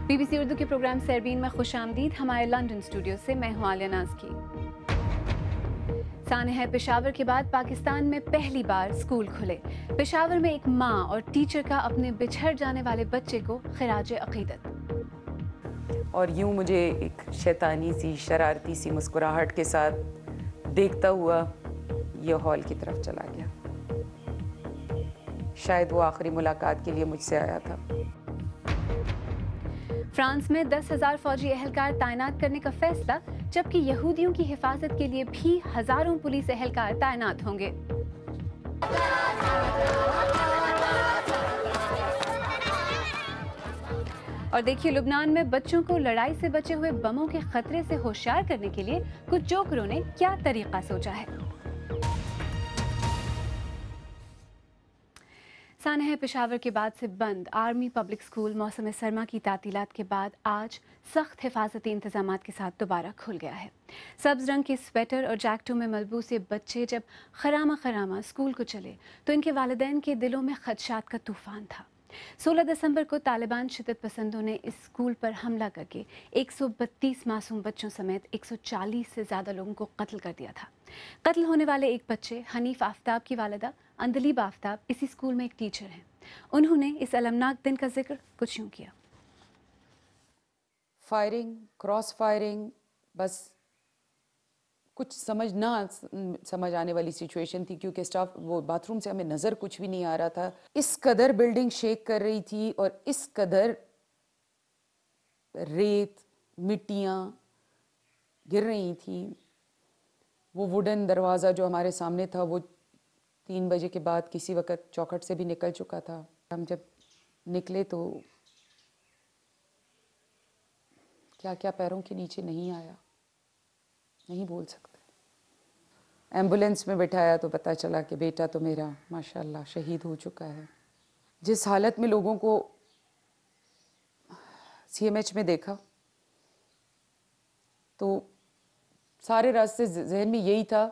BBC Urdu کے programme سیربین میں خوش آمدید. ہمارے لندن اسٹوڈیو سے میں ہوں عالیہ ناز کی. سانحہ پشاور کے بعد پاکستان میں پہلی بار اسکول کھلے. پشاور میں ایک ماں اور ٹیچر کا اپنے بچھڑ جانے والے بچے کو خراج عقیدت. اور یوں مجھے ایک شیطانی سی شرارتی سی مسکراہٹ کے ساتھ دیکھتا ہوا یہ ہال کی طرف چلا گیا. شاید وہ آخری ملاقات کے لیے مجھ سے آیا تھا. فرانس میں 10,000 فوجی اہلکار تعینات کرنے کا فیصلہ، جبکہ یہودیوں کی حفاظت کے لیے بھی ہزاروں پولیس اہلکار تعینات ہوں گے. اور دیکھیے لبنان میں بچوں کو لڑائی سے بچے ہوئے بموں کے خطرے سے ہوشیار کرنے کے لیے کچھ جوکروں نے کیا طریقہ سوچا ہے. سانحہ پشاور کے بعد سے بند آرمی پبلک اسکول موسم سرما کی تعطیلات کے بعد آج سخت حفاظتی انتظامات کے ساتھ دوبارہ کھل گیا ہے. سبز رنگ کے سویٹر اور جیکٹوں میں ملبوس یہ بچے جب خرامہ اسکول کو چلے تو ان کے والدین کے دلوں میں خدشات کا طوفان تھا. 16 دسمبر کو طالبان شدت پسندوں نے اس اسکول پر حملہ کر کے 132 معصوم بچوں سمیت 140 سے زیادہ لوگوں کو قتل کر دیا تھا. قتل ہونے والے ایک بچے حنیف آفتاب کی والدہ اندلیب آفتاب اسی اسکول میں ایک ٹیچر ہیں. انہوں نے اس المناک دن کا ذکر کچھ یوں کیا. فائرنگ، کراس فائرنگ، بس کچھ سمجھ آنے والی سچویشن تھی، کیونکہ اسٹاف وہ باتھ روم سے ہمیں نظر کچھ بھی نہیں آ رہا تھا. اس قدر بلڈنگ شیک کر رہی تھی اور اس قدر ریت مٹیاں گر رہی تھیں. وہ ووڈن دروازہ جو ہمارے سامنے تھا وہ 3 بجے کے بعد کسی وقت چوکھٹ سے بھی نکل چکا تھا. ہم جب نکلے تو کیا کیا پیروں کے نیچے نہیں آیا، نہیں بول سکتے. ایمبولینس میں بٹھایا تو پتہ چلا کہ بیٹا تو میرا ماشاءاللہ شہید ہو چکا ہے. جس حالت میں لوگوں کو CMH میں دیکھا تو سارے راستے ذہن میں یہی تھا،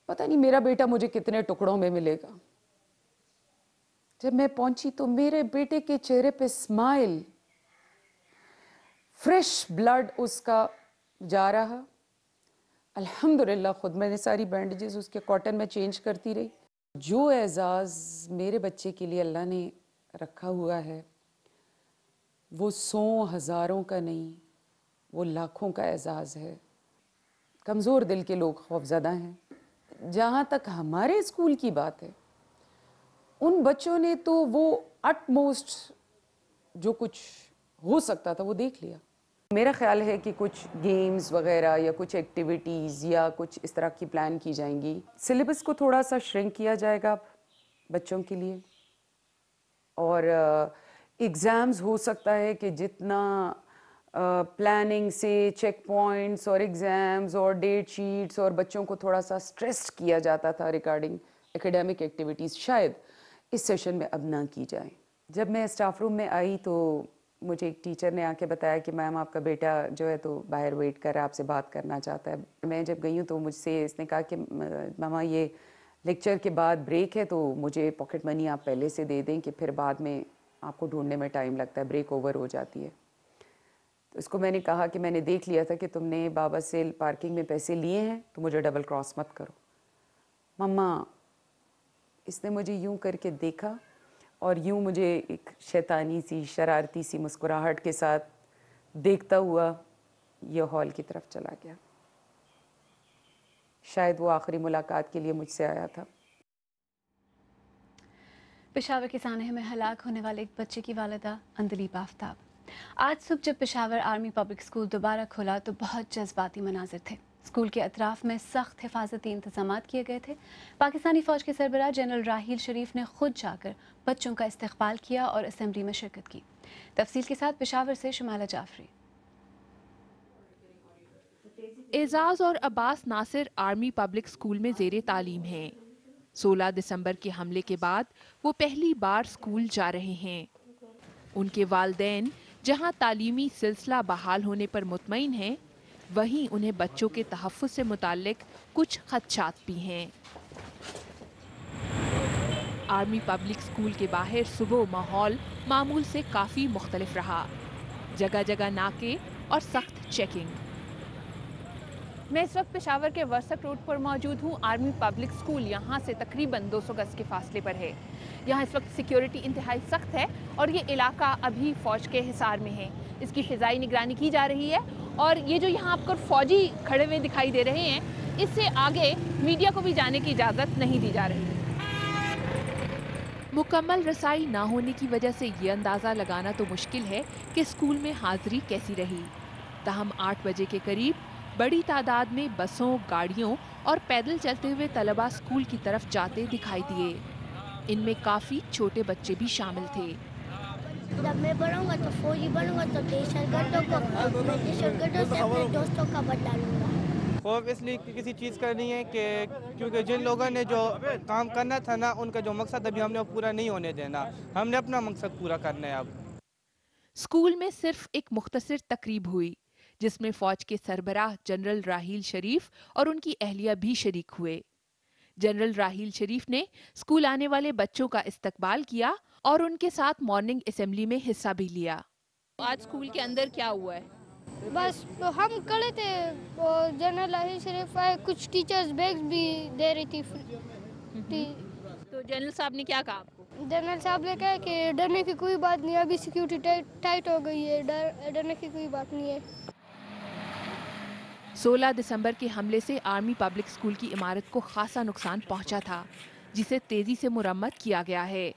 پتہ نہیں میرا بیٹا مجھے کتنے ٹکڑوں میں ملے گا. جب میں پہنچی تو میرے بیٹے کے چہرے پہ اسمائل، فریش بلڈ اس کا جا رہا. الحمدللہ خود میں نے ساری بینڈیجز اس کے کاٹن میں چینج کرتی رہی. جو اعزاز میرے بچے کے لیے اللہ نے رکھا ہوا ہے وہ 100 ہزاروں کا نہیں، وہ لاکھوں کا اعزاز ہے. کمزور دل کے لوگ خوفزدہ ہیں. جہاں تک ہمارے اسکول کی بات ہے، ان بچوں نے تو وہ اٹ موسٹ جو کچھ ہو سکتا تھا وہ دیکھ لیا. میرا خیال ہے کہ کچھ گیمز وغیرہ یا کچھ ایکٹیویٹیز یا کچھ اس طرح کی پلان کی جائیں گی. سلیبس کو تھوڑا سا شرنک کیا جائے گا بچوں کے لیے، اور ایگزامز ہو سکتا ہے کہ جتنا پلاننگ سے چیک پوائنٹس اور ایگزامز اور ڈیٹ شیٹس اور بچوں کو تھوڑا سا اسٹریس کیا جاتا تھا ریگارڈنگ ایکیڈیمک ایکٹیویٹیز، شاید اس سیشن میں اب نہ کی جائیں. جب میں اسٹاف روم میں آئی تو مجھے ایک ٹیچر نے آ کے بتایا کہ میم آپ کا بیٹا جو ہے تو باہر ویٹ کر رہا ہے، آپ سے بات کرنا چاہتا ہے. میں جب گئی ہوں تو مجھ سے اس نے کہا کہ ماما یہ لیکچر کے بعد بریک ہے تو مجھے پاکٹ منی آپ پہلے سے دے دیں کہ پھر بعد میں آپ کو ڈھونڈنے میں ٹائم لگتا ہے، بریک اوور ہو جاتی ہے. تو اس کو میں نے کہا کہ میں نے دیکھ لیا تھا کہ تم نے بابا سے پارکنگ میں پیسے لیے ہیں تو مجھے ڈبل کراس مت کرو. مما اس نے مجھے یوں کر کے دیکھا اور یوں مجھے ایک شیطانی سی شرارتی سی مسکراہٹ کے ساتھ دیکھتا ہوا یہ ہال کی طرف چلا گیا. شاید وہ آخری ملاقات کے لیے مجھ سے آیا تھا. پشاور کے سانحہ میں ہلاک ہونے والے ایک بچے کی والدہ اندلیب آفتاب. آج صبح جب پشاور آرمی پبلک اسکول دوبارہ کھلا تو بہت جذباتی مناظر تھے. اسکول کے اطراف میں سخت حفاظتی انتظامات کیے گئے تھے. پاکستانی فوج کے سربراہ جنرل راحیل شریف نے خود جا کر بچوں کا استقبال کیا اور اسمبلی میں شرکت کی. تفصیل کے ساتھ پشاور سے شمالہ جعفری. اعزاز اور عباس ناصر آرمی پبلک اسکول میں زیر تعلیم ہیں. 16 دسمبر کے حملے کے بعد وہ پہلی بار اسکول جا رہے ہیں. ان کے والدین جہاں تعلیمی سلسلہ بحال ہونے پر مطمئن ہیں، وہیں انہیں بچوں کے تحفظ سے متعلق کچھ خدشات بھی ہیں. آرمی پبلک اسکول کے باہر صبح ماحول معمول سے کافی مختلف رہا. जगह जगह नाके और सख्त चेकिंग। मैं इस वक्त पेशावर के वर्सक रोड पर मौजूद हूँ। आर्मी पब्लिक स्कूल यहाँ से तकरीबन 200 गज के फासले पर है। यहाँ इस वक्त सिक्योरिटी इंतहाई सख्त है और ये इलाका अभी फ़ौज के हिसार में है। इसकी फ़िज़ाई निगरानी की जा रही है और ये जो यहाँ आपको फ़ौजी खड़े हुए दिखाई दे रहे हैं, इससे आगे मीडिया को भी जाने की इजाज़त नहीं दी जा रही। मुकम्मल रसाई ना होने की वजह से ये अंदाज़ा लगाना तो मुश्किल है कि स्कूल में हाज़िरी कैसी रही। ताहम 8 बजे के करीब बड़ी तादाद में बसों, गाड़ियों और पैदल चलते हुए तलबा स्कूल की तरफ जाते दिखाई दिए। इनमें काफ़ी छोटे बच्चे भी शामिल थे। जब मैं बढ़ूंगा तो फौजी बनूंगा तो दहशतगर्दों से अपने दोस्तों का बदला लूंगा। खौफ इसलिए कि किसी चीज़ का नहीं है कि क्योंकि जिन लोगों ने जो काम करना था ना, उनका जो मकसद अभी हमने पूरा नहीं होने देना। हमने अपना मकसद पूरा करना है अब। स्कूल में सिर्फ एक मुख्तसर तकरीब हुई जिसमें फौज के सरबराह जनरल राहील शरीफ और उनकी अहलिया भी शरीक हुए। जनरल राहील शरीफ ने स्कूल आने वाले बच्चों का इस्तकबाल किया और उनके साथ मॉर्निंग असेंबली में हिस्सा भी लिया। आज स्कूल के अंदर क्या हुआ है? बस तो हम खड़े थे, जनरल राहील शरीफ आए, कुछ टीचर्स बैग्स भी दे रही थी। तो जनरल साहब ने क्या कहा आपको? जनरल साहब ने कहा कि डरने की कोई बात नहीं, अभी सिक्योरिटी टाइट हो गई है, डरने की कोई बात नहीं है। 16 दिसंबर के हमले से आर्मी पब्लिक स्कूल की इमारत को खासा नुकसान पहुंचा था, जिसे तेजी से मुरम्मत किया गया है।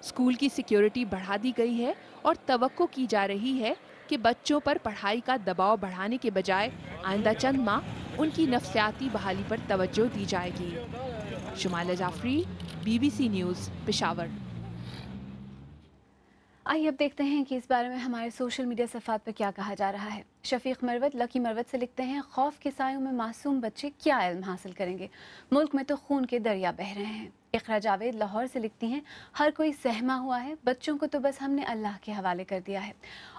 स्कूल की सिक्योरिटी बढ़ा दी गई है और तवक्को की जा रही है कि बच्चों पर पढ़ाई का दबाव बढ़ाने के बजाय आइंदा चंद माह उनकी नफ्सियाती बहाली पर तवज्जो दी जाएगी। Shumaila Jafri, BBC news, Peshawar. आइए अब देखते हैं कि इस बारे में हमारे सोशल मीडिया सफ़ात पर क्या कहा जा रहा है। शफीक मरवत लकी मरवत से लिखते हैं, खौफ के सायों में मासूम बच्चे क्या इल्म हासिल करेंगे, मुल्क में तो खून के दरिया बह रहे हैं। इकरा जावेद लाहौर से लिखती हैं, हर कोई सहमा हुआ है, बच्चों को तो बस हमने अल्लाह के हवाले कर दिया है।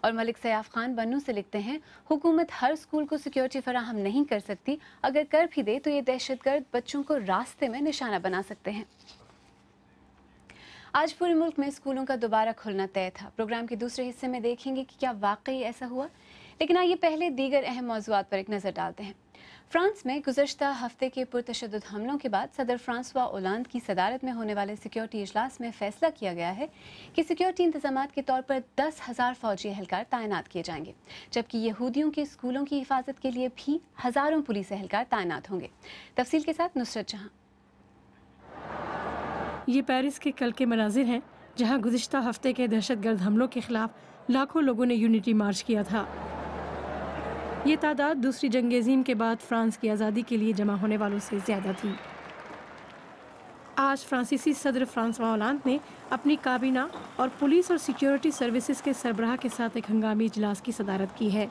और मलिक सयाफ खान बन्नू से लिखते हैं, हुकूमत हर स्कूल को सिक्योरिटी फराहम नहीं कर सकती, अगर कर भी दे तो ये दहशतगर्द बच्चों को रास्ते में निशाना बना सकते हैं। आज पूरे मुल्क में स्कूलों का दोबारा खुलना तय था। प्रोग्राम के दूसरे हिस्से में देखेंगे कि क्या वाकई ऐसा हुआ, लेकिन आइए पहले दीगर अहम मौज़ूआत पर एक नज़र डालते हैं। फ्रांस में गुज़श्ता हफ्ते के पुरतशद्दुद हमलों के बाद सदर फ्रांसवा ओलांद की सदारत में होने वाले सिक्योरिटी इजलास में फैसला किया गया है कि सिक्योरिटी इंतजामात के तौर पर 10,000 फ़ौजी एहलकार तैनात किए जाएंगे, जबकि यहूदियों के स्कूलों की हिफाजत के लिए भी हज़ारों पुलिस एहलकार तैनात होंगे। तफसील के साथ नुसरत जहां। ये पेरिस के कल के मनाजिर हैं, जहां गुज़िश्ता हफ्ते के दहशतगर्द हमलों के खिलाफ लाखों लोगों ने यूनिटी मार्च किया था। ये तादाद दूसरी जंग अज़ीम के बाद फ्रांस की आज़ादी के लिए जमा होने वालों से ज़्यादा थी। आज फ्रांसीसी सदर फ्रांसवा ओलांद ने अपनी काबीना और पुलिस और सिक्योरिटी सर्विसेज के सरबराह के साथ एक हंगामी इजलास की सदारत की है।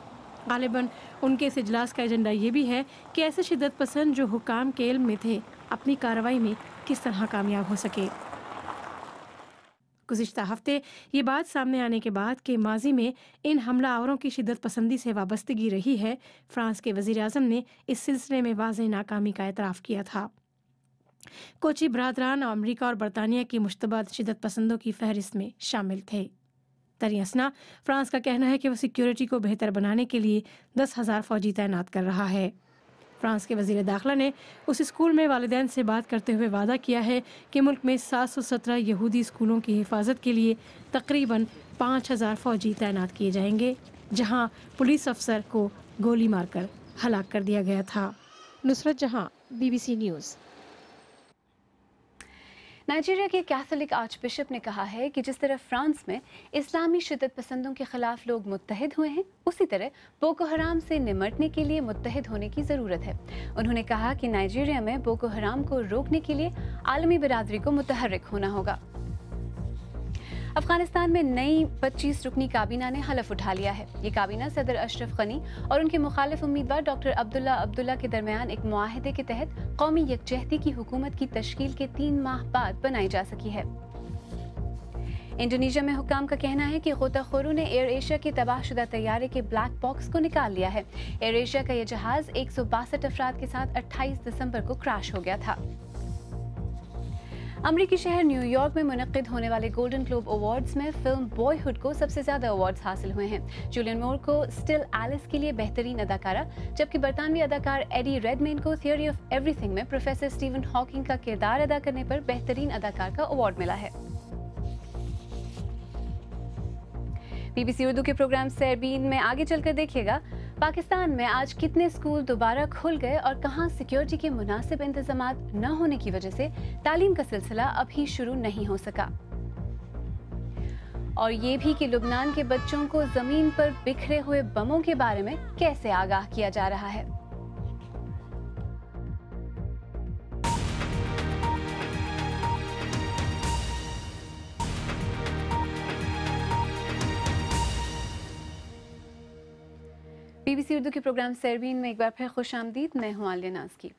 गालिबन उनके इस इजलास का एजेंडा ये भी है कि ऐसे शिद्दत पसंद जो हुकाम के इल्म में थे अपनी कार्रवाई में किस तरह कामयाब हो सके। गुज़िश्ता हफ्ते ये बात सामने आने के बाद कि माजी में इन हमलावरों की शिद्दत पसंदी से वाबस्तगी रही है, फ्रांस के वज़ीर आज़म ने इस सिलसिले में वाज़ेह नाकामी का एतराफ़ किया था। कोची बरादरान अमरीका और बरतानिया की मुश्तबा शिद्दत पसंदों की फहरिस्त में शामिल थे। तरियसना फ्रांस का कहना है कि वो सिक्योरिटी को बेहतर बनाने के लिए 10,000 फ़ौजी तैनात कर रहा है। फ्रांस के वज़ीर दाखिला ने उस स्कूल में वालिदैन से बात करते हुए वादा किया है कि मुल्क में 717 यहूदी स्कूलों की हिफाजत के लिए तकरीबन 5,000 फ़ौजी तैनात किए जाएंगे, जहां पुलिस अफसर को गोली मारकर हलाक कर दिया गया था। नुसरत जहां, BBC न्यूज़। नाइजीरिया के कैथोलिक आर्च बिशप ने कहा है कि जिस तरह फ्रांस में इस्लामी शिद्दत पसंदों के खिलाफ लोग मुत्तहिद हुए हैं, उसी तरह बोको हराम से निमटने के लिए मुत्तहिद होने की ज़रूरत है। उन्होंने कहा कि नाइजीरिया में बोको हराम को रोकने के लिए आलमी बिरादरी को मुतहर्रिक होना होगा। अफगानिस्तान में नई 25 रुकनी काबीना ने हलफ उठा लिया है। ये काबीना सदर अशरफ गनी और उनके मुखालिफ उम्मीदवार डॉक्टर अब्दुल्ला के दरमियान एक मुआहदे के तहत कौमी यकजहती की हुकूमत की तश्कील के 3 माह बाद बनाई जा सकी है। इंडोनेशिया में हुक्काम का कहना है कि गोताखोरों ने एयर एशिया के तबाहशुदा तैयारे के ब्लैक बॉक्स को निकाल लिया है। एयर एशिया का यह जहाज 162 अफराद के साथ 28 दिसंबर को क्रैश हो गया था। अमरीकी शहर न्यूयॉर्क में मुनक्किद होने वाले गोल्डन ग्लोब अवार्ड्स में फिल्म बॉयहुड को सबसे ज्यादा अवार्ड्स हासिल हुए हैं। जूलियन मूर को स्टिल एलिस के लिए बेहतरीन अदाकारा, जबकि बरतानवी अदाकार एडी रेडमेन को थियरी ऑफ एवरीथिंग में प्रोफेसर स्टीवन हॉकिंग का किरदार अदा करने पर बेहतरीन अदाकार का अवार्ड मिला है। BBC उर्दू के प्रोग्राम सरबीन में आगे चलकर देखिएगा, पाकिस्तान में आज कितने स्कूल दोबारा खुल गए और कहां सिक्योरिटी के मुनासिब इंतजामात न होने की वजह से तालीम का सिलसिला अभी शुरू नहीं हो सका। और ये भी कि लुबनान के बच्चों को जमीन पर बिखरे हुए बमों के बारे में कैसे आगाह किया जा रहा है। BBC उर्दू के प्रोग्राम सरबीन में एक बार फिर खुश आमदीद। मैं हूं आलिया नाज़की।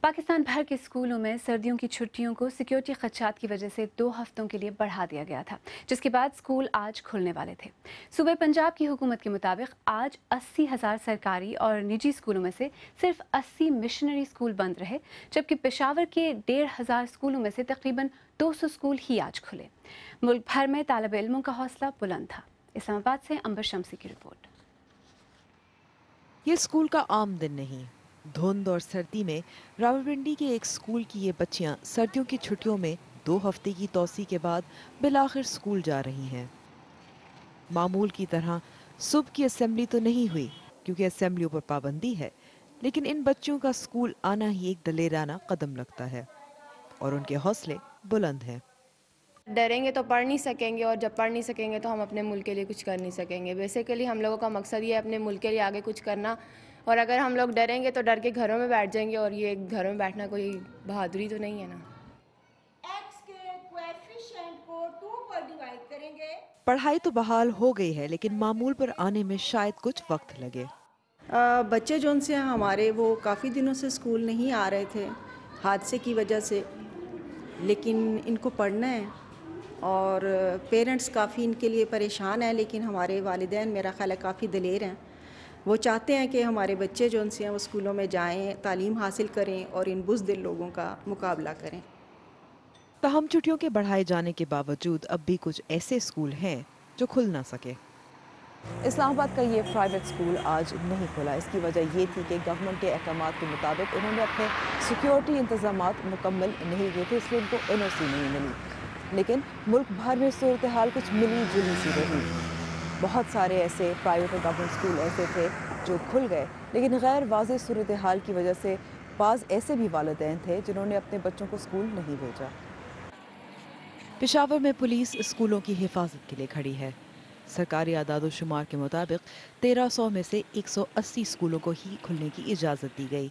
पाकिस्तान भर के स्कूलों में सर्दियों की छुट्टियों को सिक्योरिटी खदशात की वजह से 2 हफ्तों के लिए बढ़ा दिया गया था, जिसके बाद स्कूल आज खुलने वाले थे। सूबे पंजाब की हुकूमत के मुताबिक आज 80,000 सरकारी और निजी स्कूलों में से सिर्फ 80 मिशनरी स्कूल बंद रहे, जबकि पेशावर के 1,500 स्कूलों में से तकरीबन 200 स्कूल ही आज खुले। मुल्क भर में तालिब इल्मों का हौसला बुलंद था। इस्लामाबाद से अंबर शमसी की रिपोर्ट। ये स्कूल का आम दिन नहीं। धुंध और सर्दी में रावलपिंडी के एक स्कूल की ये बच्चियां सर्दियों की छुट्टियों में 2 हफ्ते की तौसी के बाद बिलाखिर स्कूल जा रही हैं। मामूल की तरह सुबह की असेंबली तो नहीं हुई क्योंकि असेंबलियों पर पाबंदी है, लेकिन इन बच्चों का स्कूल आना ही एक दलेराना कदम लगता है और उनके हौसले बुलंद हैं। डरेंगे तो पढ़ नहीं सकेंगे और जब पढ़ नहीं सकेंगे तो हम अपने मुल्क के लिए कुछ कर नहीं सकेंगे। बेसिकली हम लोगों का मकसद ये है अपने मुल्क के लिए आगे कुछ करना, और अगर हम लोग डरेंगे तो डर के घरों में बैठ जाएंगे, और ये घरों में बैठना कोई बहादुरी तो नहीं है ना। x के कोएफिशिएंट को 2 पर डिवाइड करेंगे। पढ़ाई तो बहाल हो गई है, लेकिन मामूल पर आने में शायद कुछ वक्त लगे। बच्चे जो उनसे हमारे वो काफ़ी दिनों से स्कूल नहीं आ रहे थे हादसे की वजह से, लेकिन इनको पढ़ना है और पेरेंट्स काफ़ी इनके लिए परेशान हैं, लेकिन हमारे वालिदैन मेरा ख्याल है काफ़ी दलेर हैं। वो चाहते हैं कि हमारे बच्चे जो उनसे हैं वो स्कूलों में जाएं, तालीम हासिल करें और इन बुज़दिल लोगों का मुकाबला करें। ताहम छुट्टियों के बढ़ाए जाने के बावजूद अब भी कुछ ऐसे स्कूल हैं जो खुल ना सके। इस्लामाबाद का ये प्राइवेट स्कूल आज नहीं खुला। इसकी वजह ये थी कि गवर्नमेंट के अहकामात के मुताबिक उन्होंने अपने सिक्योरिटी इंतजामात मुकम्मल नहीं किए थे, इसलिए उनको NOC नहीं मिली। लेकिन मुल्क भर में सूरत हाल कुछ मिली जुली सी रही। बहुत सारे ऐसे प्राइवेट और गवर्नमेंट स्कूल ऐसे थे जो खुल गए, लेकिन गैर वाज़ेह सूरत हाल की वजह से बाज़ ऐसे भी वालिदैन थे जिन्होंने अपने बच्चों को स्कूल नहीं भेजा। पेशावर में पुलिस स्कूलों की हिफाजत के लिए खड़ी है। सरकारी आदाद-ओ-शुमार के मुताबिक 1300 में से 180 स्कूलों को ही खुलने की इजाज़त दी गई।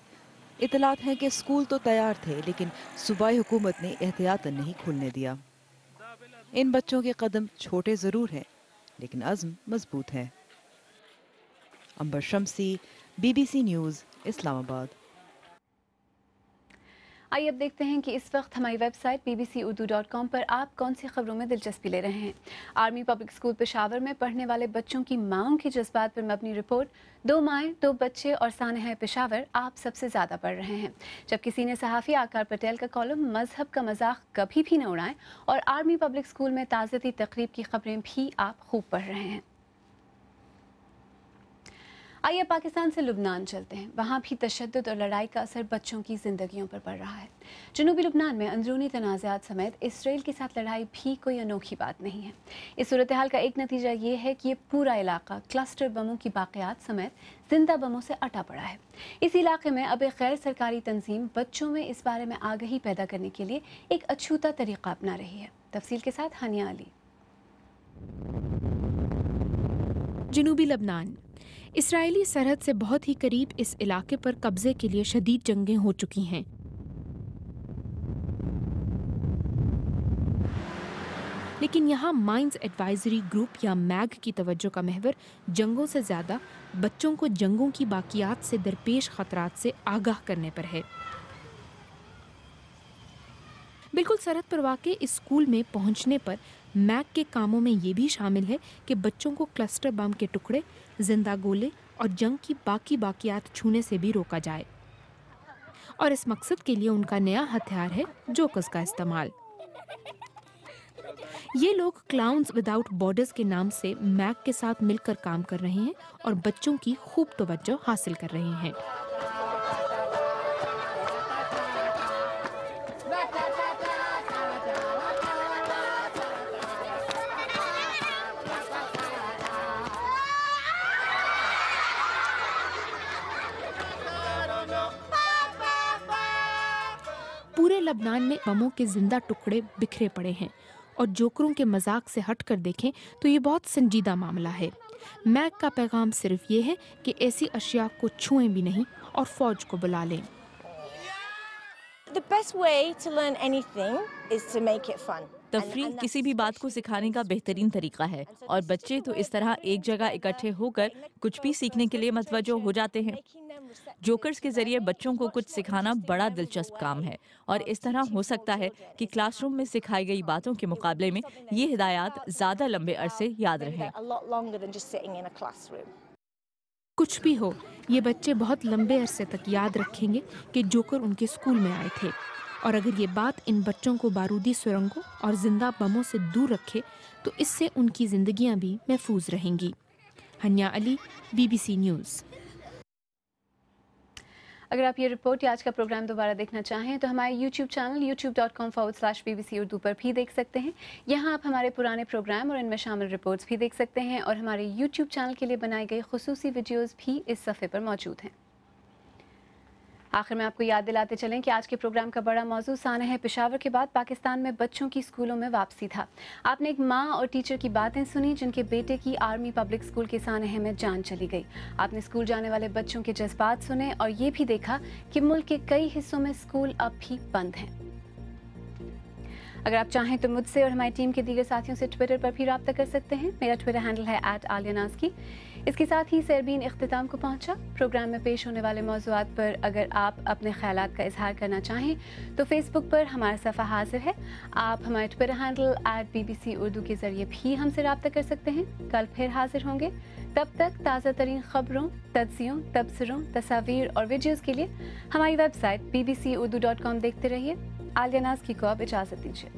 इतलात हैं कि स्कूल तो तैयार थे, लेकिन सूबाई हुकूमत ने एहतियातन नहीं खुलने दिया। इन बच्चों के कदम छोटे ज़रूर हैं, लेकिन अज़्म मजबूत है। अंबर शमसी, BBC न्यूज़, इस्लामाबाद। आइए अब देखते हैं कि इस वक्त हमारी वेबसाइट bbcurdu.com पर आप कौन सी खबरों में दिलचस्पी ले रहे हैं। आर्मी पब्लिक स्कूल पेशावर में पढ़ने वाले बच्चों की माँओं के जज्बात पर मबनी रिपोर्ट 2 माएँ 2 बच्चे और सानहा पेशावर आप सबसे ज़्यादा पढ़ रहे हैं, जबकि सीनियर सहाफ़ी आकार पटेल का कॉलम मजहब का मजाक कभी भी न उड़ाएं और आर्मी पब्लिक स्कूल में ताज़ियती तकरीब की खबरें भी आप खूब पढ़ रहे हैं। आइए पाकिस्तान से लुबनान चलते हैं। वहाँ भी तशद्दुद और लड़ाई का असर बच्चों की ज़िंदगियों पर पड़ रहा है। जनूबी लुबनान में अंदरूनी तनाज़ात समेत इसराइल के साथ लड़ाई भी कोई अनोखी बात नहीं है। इस सूरत हाल का एक नतीजा ये है कि ये पूरा इलाका क्लस्टर बमों की बाक़ियात समेत जिंदा बमों से अटा पड़ा है। इस इलाके में अब एक गैर सरकारी तंजीम बच्चों में इस बारे में आगाही पैदा करने के लिए एक अछूता तरीका अपना रही है। तफसील के साथ हानिया अली। जनूबी लबनान इसराइली सरहद से बहुत ही करीब इस इलाके पर कब्जे के लिए शदीद जंगें हो चुकी हैं। लेकिन यहाँ माइंस एडवाइजरी ग्रुप या मैग की तवज्जो का महवर जंगों से ज़्यादा बच्चों को जंगों की बाकियात से दरपेश खतरात से आगाह करने पर है। बिल्कुल सरहद पर वाक़े इस स्कूल में पहुँचने पर मैग के कामों में ये भी शामिल है कि बच्चों को क्लस्टर बम के टुकड़े, जिंदा गोले और जंग की बाकियात छूने से भी रोका जाए, और इस मकसद के लिए उनका नया हथियार है जोकस का इस्तेमाल। ये लोग क्लाउन्स विदाउट बॉर्डर्स के नाम से मैक के साथ मिलकर काम कर रहे हैं और बच्चों की खूब तवज्जो हासिल कर रहे हैं। पूरे लबनान में बमों के जिंदा टुकड़े बिखरे पड़े हैं और जोकरों के मजाक से हटकर देखें तो ये बहुत संजीदा मामला है। मैक का पैगाम सिर्फ ये है कि ऐसी अशिया को छुएं भी नहीं और फौज को बुला लें। The best way to learn anything is to make it fun. तफरीह किसी भी बात को सिखाने का बेहतरीन तरीका है और बच्चे तो इस तरह एक जगह इकट्ठे होकर कुछ भी सीखने के लिए मतवज्जो हो जाते हैं। जोकर्स के जरिए बच्चों को कुछ सिखाना बड़ा दिलचस्प काम है और इस तरह हो सकता है कि क्लासरूम में सिखाई गई बातों के मुकाबले में ये हिदायत ज़्यादा लंबे अरसे याद रहें। कुछ भी हो, ये बच्चे बहुत लंबे अरसे तक याद रखेंगे कि जोकर उनके स्कूल में आए थे और अगर ये बात इन बच्चों को बारूदी सुरंगों और जिंदा बमों से दूर रखे तो इससे उनकी जिंदगियां भी महफूज रहेंगी। हन्या अली, BBC न्यूज़। अगर आप ये रिपोर्ट या आज का प्रोग्राम दोबारा देखना चाहें तो हमारे YouTube चैनल youtube.com/BBC उर्दू पर भी देख सकते हैं। यहाँ आप हमारे पुराने प्रोग्राम और इनमें शामिल रिपोर्ट्स भी देख सकते हैं और हमारे YouTube चैनल के लिए बनाई गई खुसूसी वीडियोस भी इस सफ़े पर मौजूद हैं। आखिर में आपको याद दिलाते चलें कि आज के प्रोग्राम का बड़ा मौजू सानह पेशावर के बाद पाकिस्तान में बच्चों की स्कूलों में वापसी था। आपने एक माँ और टीचर की बातें सुनी जिनके बेटे की आर्मी पब्लिक स्कूल के सानह में जान चली गई। आपने स्कूल जाने वाले बच्चों के जज्बात सुने और ये भी देखा कि मुल्क के कई हिस्सों में स्कूल अब भी बंद हैं। अगर आप चाहें तो मुझसे और हमारी टीम के दीगर साथियों से ट्विटर पर भी रब्ता कर सकते हैं। मेरा ट्विटर हैंडल है @आलियानाज़की। इसके साथ ही सरबीन इख्तिताम को पहुंचा। प्रोग्राम में पेश होने वाले मौज़ूआत पर अगर आप अपने ख्यालात का इजहार करना चाहें तो फेसबुक पर हमारा सफ़ा हाजिर है। आप हमारे ट्विटर हैंडल @BBC उर्दू के ज़रिए भी हमसे रब्ता कर सकते हैं। कल फिर हाजिर होंगे, तब तक ताज़ा तरीन ख़बरों, तज्ज़ियों, तबसरों, तस्वीर और वीडियोज़ के लिए हमारी वेबसाइट bbcurdu.com देखते रहिए। आलिया नाज़की को अब इजाज़त दीजिए।